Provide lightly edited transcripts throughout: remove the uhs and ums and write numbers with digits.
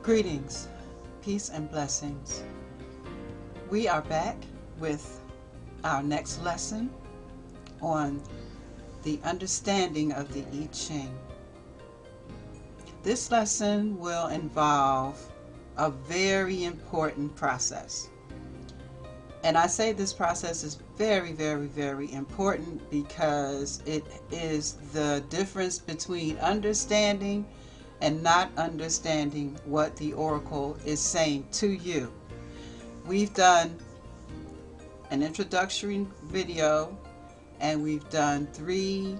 Greetings, peace and blessings. We are back with our next lesson on the understanding of the I Ching. This lesson will involve a very important process. And I say this process is very, very, very important because it is the difference between understanding and not understanding what the oracle is saying to you. We've done an introductory video and we've done 3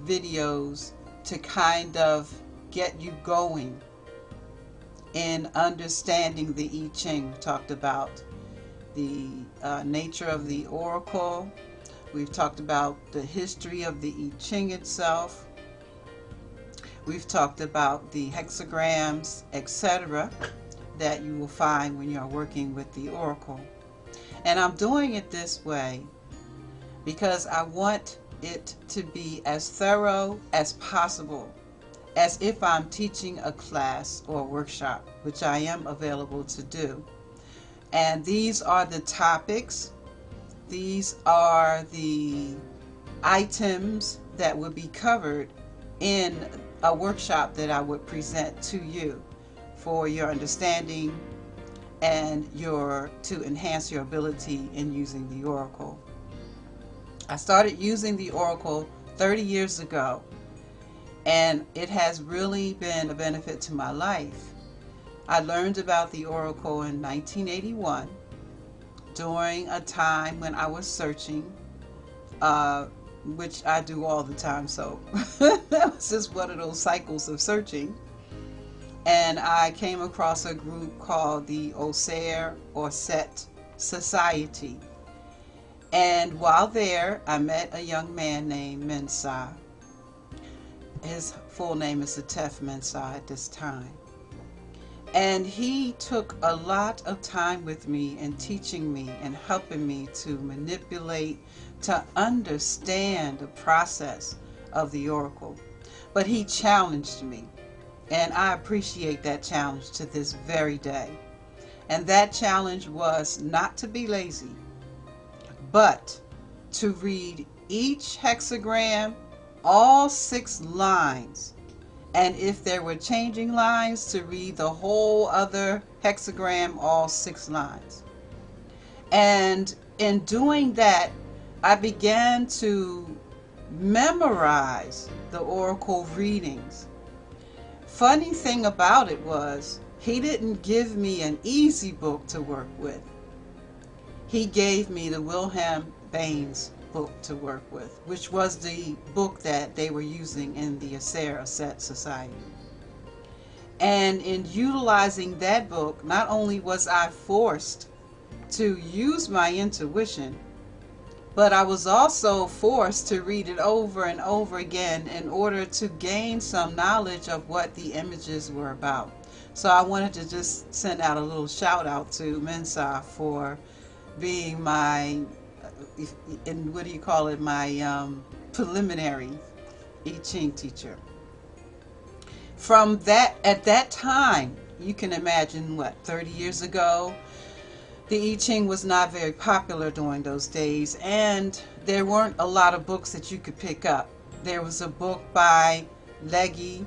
videos to kind of get you going in understanding the I Ching. We talked about the nature of the oracle. We've talked about the history of the I Ching itself. We've talked about the hexagrams, etc., that you will find when you're working with the oracle. And I'm doing it this way because I want it to be as thorough as possible, as if I'm teaching a class or a workshop, which I am available to do. And these are the topics, these are the items that would be covered in a workshop that I would present to you for your understanding and to enhance your ability in using the oracle. I started using the oracle 30 years ago, and it has really been a benefit to my life. I learned about the oracle in 1981 during a time when I was searching, which I do all the time, so that was just one of those cycles of searching. And I came across a group called the Oser or Set Society. And while there, I met a young man named Fu-Hsi. His full name is Atef Fu-Hsi at this time. And he took a lot of time with me in teaching me and helping me to manipulate, to understand the process of the oracle. But he challenged me, and I appreciate that challenge to this very day. And that challenge was not to be lazy, but to read each hexagram, all 6 lines. And if there were changing lines, to read the whole other hexagram, all 6 lines. And in doing that, I began to memorize the oracle readings. Funny thing about it was, he didn't give me an easy book to work with. He gave me the Wilhelm-Baynes book to work with, which was the book that they were using in the Oser Set Society. And in utilizing that book, not only was I forced to use my intuition, but I was also forced to read it over and over again in order to gain some knowledge of what the images were about. So I wanted to just send out a little shout out to Fu-Hsi for being my my preliminary I Ching teacher. From that, at that time, you can imagine what, 30 years ago, the I Ching was not very popular during those days, and there weren't a lot of books that you could pick up. There was a book by Legge,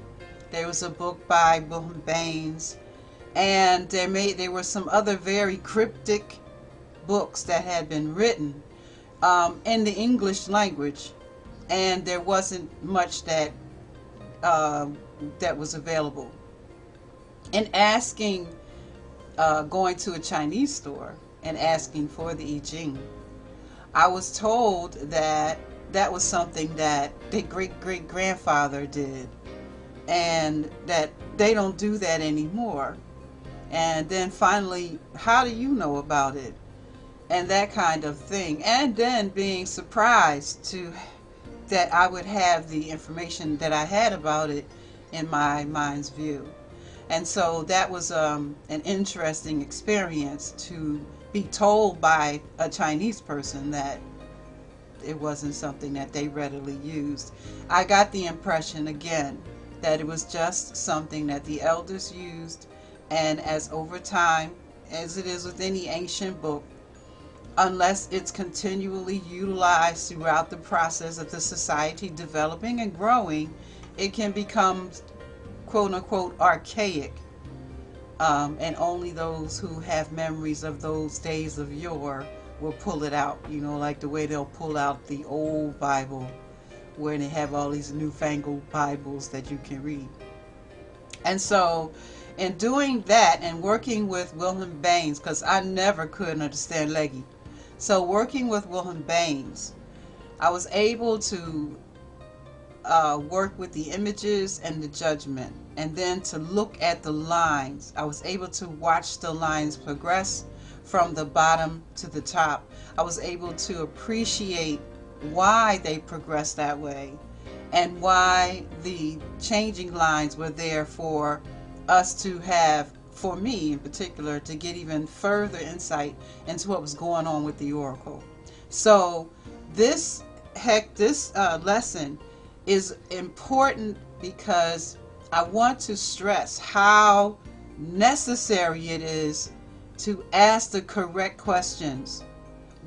there was a book by Wilhelm-Baynes, and there were some other very cryptic books that had been written in the English language, and there wasn't much that that was available. In asking, going to a Chinese store and asking for the I Ching, I was told that that was something that their great-great-grandfather did, and that they don't do that anymore. And then finally, how do you know about it? And that kind of thing. And then being surprised that I would have the information that I had about it in my mind's view. And so that was an interesting experience to be told by a Chinese person that it wasn't something that they readily used. I got the impression again that it was just something that the elders used And as over time, as it is with any ancient book, unless it's continually utilized throughout the process of the society developing and growing, it can become quote unquote archaic. And only those who have memories of those days of yore will pull it out, like the way they'll pull out the old Bible where they have all these newfangled Bibles that you can read. And so in doing that and working with Wilhelm-Baynes, because I never could understand Leggy, so working with Wilhelm-Baynes, I was able to work with the images and the judgment, and then to look at the lines. I was able to watch the lines progress from the bottom to the top. I was able to appreciate why they progressed that way and why the changing lines were there for us to have, for me in particular, to get even further insight into what was going on with the oracle. So this lesson is important because I want to stress how necessary it is to ask the correct questions.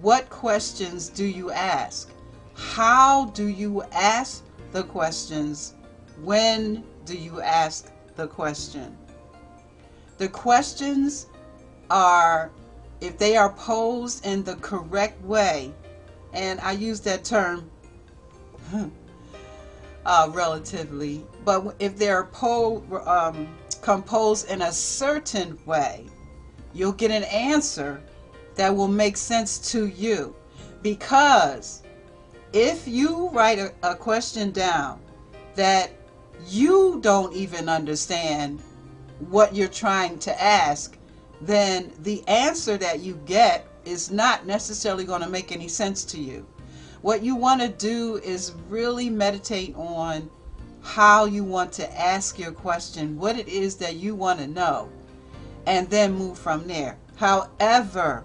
What questions do you ask? How do you ask the questions? When do you ask the question? The questions are, if they are posed in the correct way, and I use that term relatively, but if they're composed in a certain way, you'll get an answer that will make sense to you. Because if you write a question down that you don't even understand what you're trying to ask, then the answer that you get is not necessarily going to make any sense to you. What you want to do is really meditate on how you want to ask your question, what it is that you want to know, and then move from there. However,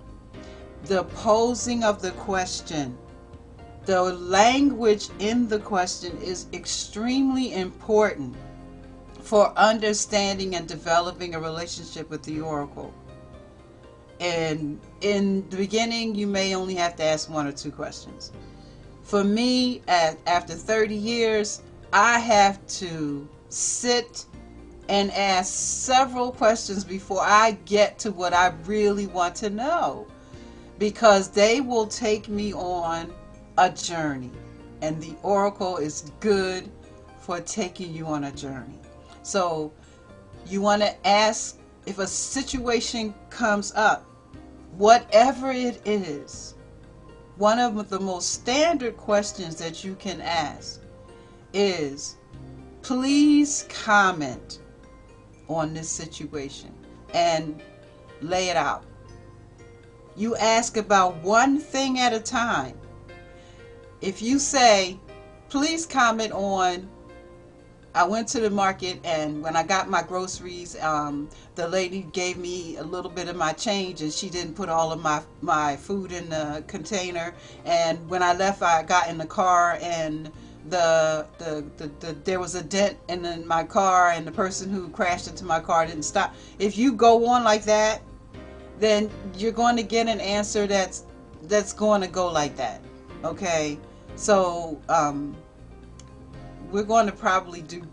the posing of the question, the language in the question is extremely important for understanding and developing a relationship with the oracle. And in the beginning, you may only have to ask one or two questions. For me, after 30 years, I have to sit and ask several questions before I get to what I really want to know, because they will take me on a journey, and the oracle is good for taking you on a journey. So you want to ask, if a situation comes up, whatever it is, one of the most standard questions that you can ask is, please comment on this situation, and lay it out. You ask about one thing at a time. If you say, please comment on, I went to the market and when I got my groceries, the lady gave me a little bit of my change and she didn't put all of my food in the container. And when I left, I got in the car and there was a dent in my car and the person who crashed into my car didn't stop. If you go on like that, then you're going to get an answer that's going to go like that. Okay? So, we're going to probably do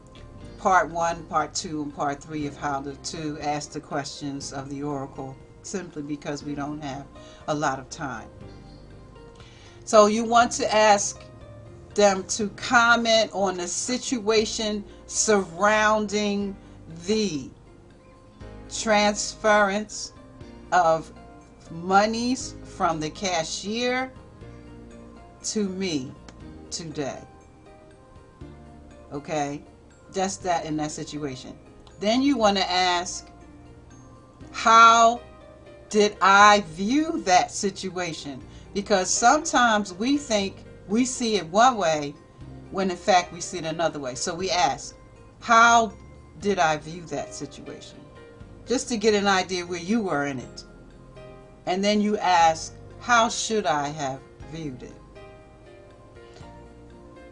part 1, part 2, and part 3 of how to ask the questions of the oracle, simply because we don't have a lot of time. So you want to ask them to comment on the situation surrounding the transference of monies from the cashier to me today. Okay, just that in that situation. Then you want to ask, how did I view that situation? Because sometimes we think we see it one way when in fact we see it another way. So we ask, how did I view that situation? Just to get an idea where you were in it. And then you ask, how should I have viewed it?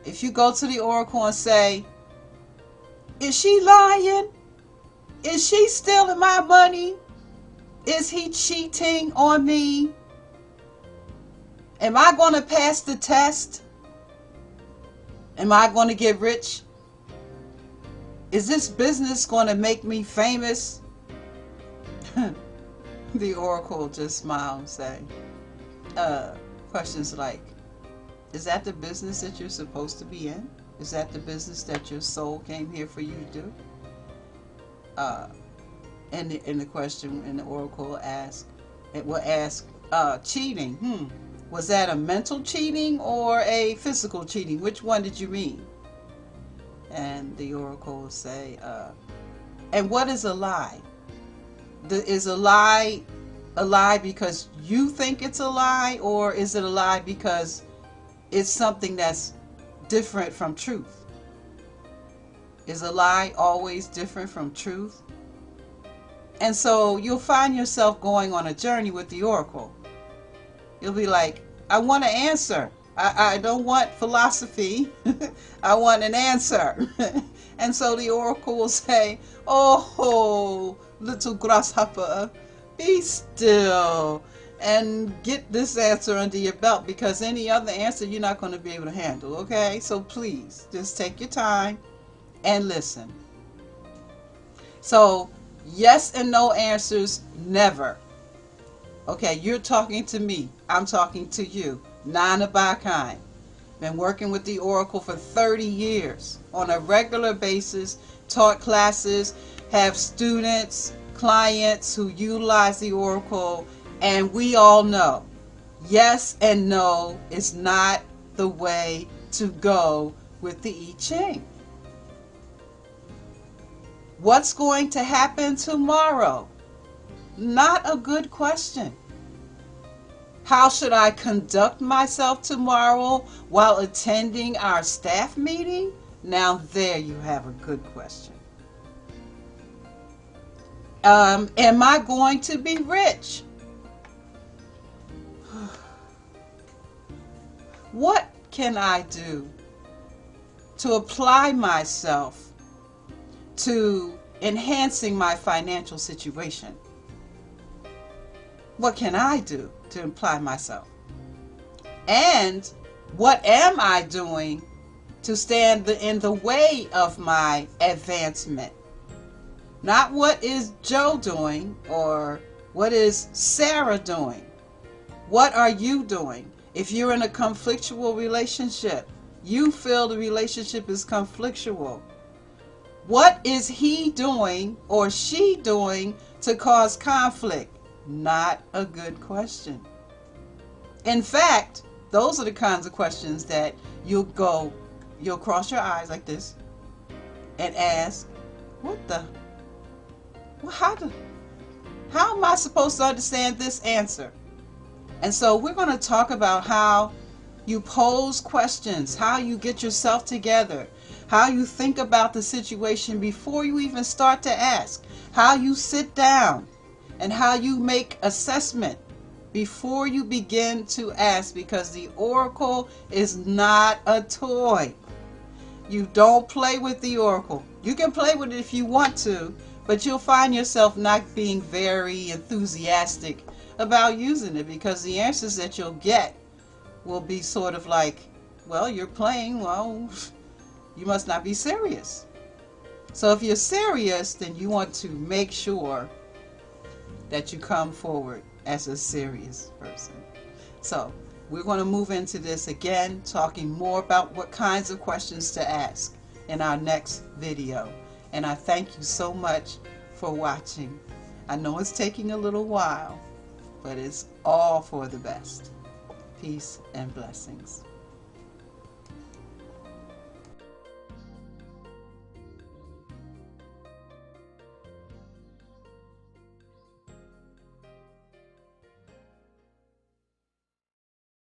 If you go to the oracle and say, is she lying? Is she stealing my money? Is he cheating on me? Am I going to pass the test? Am I going to get rich? Is this business going to make me famous? The oracle just smiled and say, questions like, is that the business that you're supposed to be in? Is that the business that your soul came here for you to do? And the question in the oracle will ask, cheating. Was that a mental cheating or a physical cheating? Which one did you mean? And the oracle will say, and what is a lie? Is a lie because you think it's a lie, or is it a lie because it's something that's different from truth? Is a lie always different from truth? And so you'll find yourself going on a journey with the oracle. You'll be like, I want an answer. I don't want philosophy. I want an answer. And so the oracle will say, oh, little grasshopper, be still and get this answer under your belt, because any other answer you're not going to be able to handle, okay? So please, just take your time and listen. So, yes and no answers, never. Okay, you're talking to me. I'm talking to you. Nine of a kind. Been working with the oracle for 30 years on a regular basis, taught classes, have students, clients who utilize the oracle, and we all know yes and no is not the way to go with the I Ching. What's going to happen tomorrow? Not a good question. How should I conduct myself tomorrow while attending our staff meeting? Now there you have a good question. Am I going to be rich? What can I do to apply myself to enhancing my financial situation? What can I do to apply myself? And what am I doing to stand in the way of my advancement? Not what is Joe doing or what is Sarah doing. What are you doing? If you're in a conflictual relationship, you feel the relationship is conflictual. What is he doing or she doing to cause conflict? Not a good question. In fact, those are the kinds of questions that you'll cross your eyes like this and ask, how am I supposed to understand this answer? And so we're going to talk about how you pose questions, how you get yourself together, how you think about the situation before you even start to ask, how you sit down, and how you make assessment before you begin to ask, because the oracle is not a toy. You don't play with the oracle. You can play with it if you want to, but you'll find yourself not being very enthusiastic about using it, because the answers that you'll get will be sort of like, well, you're playing, well, you must not be serious. So if you're serious, then you want to make sure that you come forward as a serious person. So we're going to move into this again, talking more about what kinds of questions to ask in our next video. And I thank you so much for watching. I know it's taking a little while, but it's all for the best. Peace and blessings.